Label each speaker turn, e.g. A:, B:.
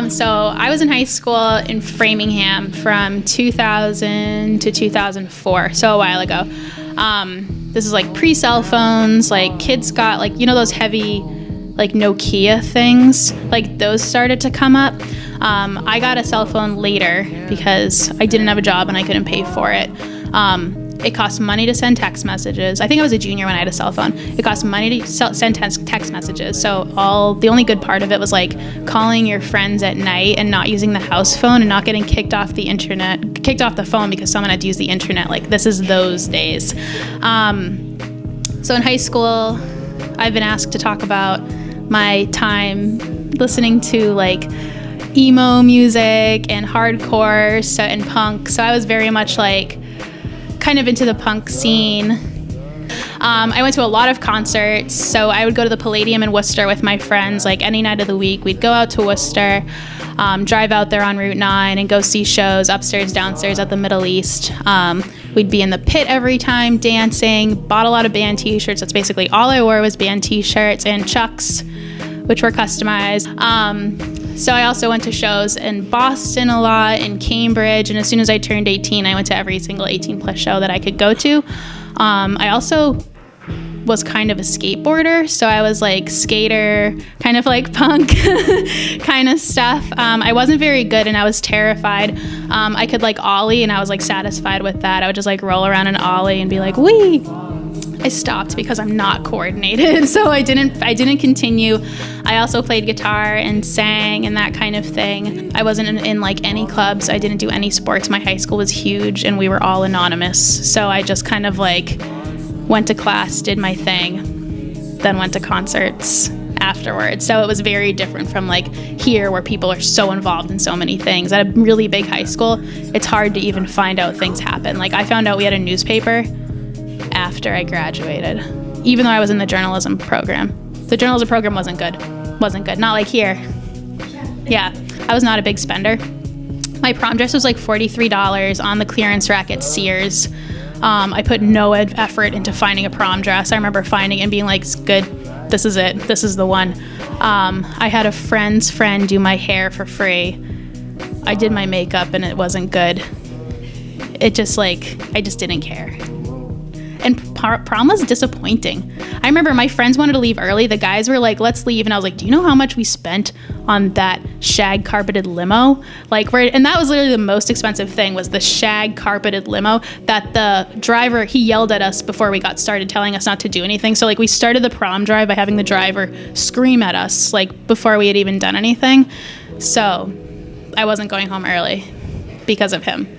A: So I was in high school in Framingham from 2000 to 2004, so a while ago. This is like pre-cell phones, like kids got like, you know, those heavy like Nokia things, like those started to come up. I got a cell phone later because I didn't have a job and I couldn't pay for it. It cost money to send text messages. I think I was a junior when I had a cell phone. It cost money to send text messages. So the only good part of it was like calling your friends at night and not using the house phone and not getting kicked off the phone because someone had to use the internet. Like, this is those days. So in high school, I've been asked to talk about my time listening to like emo music and hardcore and punk. So I was very much like kind of into the punk scene. I went to a lot of concerts, so I would go to the Palladium in Worcester with my friends like any night of the week. We'd go out to Worcester, drive out there on Route 9 and go see shows upstairs, downstairs at the Middle East. We'd be in the pit every time dancing, bought a lot of band t-shirts. That's basically all I wore was band t-shirts and Chucks, which were customized. So I also went to shows in Boston a lot, in Cambridge, and as soon as I turned 18, I went to every single 18 plus show that I could go to. I also was kind of a skateboarder, so I was like skater, kind of like punk kind of stuff. I wasn't very good and I was terrified. I could like ollie and I was like satisfied with that. I would just like roll around and ollie and be like, wee! I stopped because I'm not coordinated, so I didn't continue. I also played guitar and sang and that kind of thing. I wasn't in like any clubs. I didn't do any sports. My high school was huge and we were all anonymous, so I just kind of like went to class, did my thing, then went to concerts afterwards. So it was very different from like here where people are so involved in so many things. At a really big high school, it's hard to even find out things happen. Like I found out we had a newspaper after I graduated, even though I was in the journalism program. The journalism program wasn't good, not like here. Yeah, I was not a big spender. My prom dress was like $43 on the clearance rack at Sears. I put no effort into finding a prom dress. I remember finding it and being like, good, this is it, this is the one. I had a friend's friend do my hair for free. I did my makeup and it wasn't good. It just like, I just didn't care. And prom was disappointing. I remember my friends wanted to leave early. The guys were like, let's leave. And I was like, do you know how much we spent on that shag carpeted limo? And that was literally the most expensive thing, was the shag carpeted limo that the driver, he yelled at us before we got started, telling us not to do anything. So like we started the prom drive by having the driver scream at us like before we had even done anything. So I wasn't going home early because of him.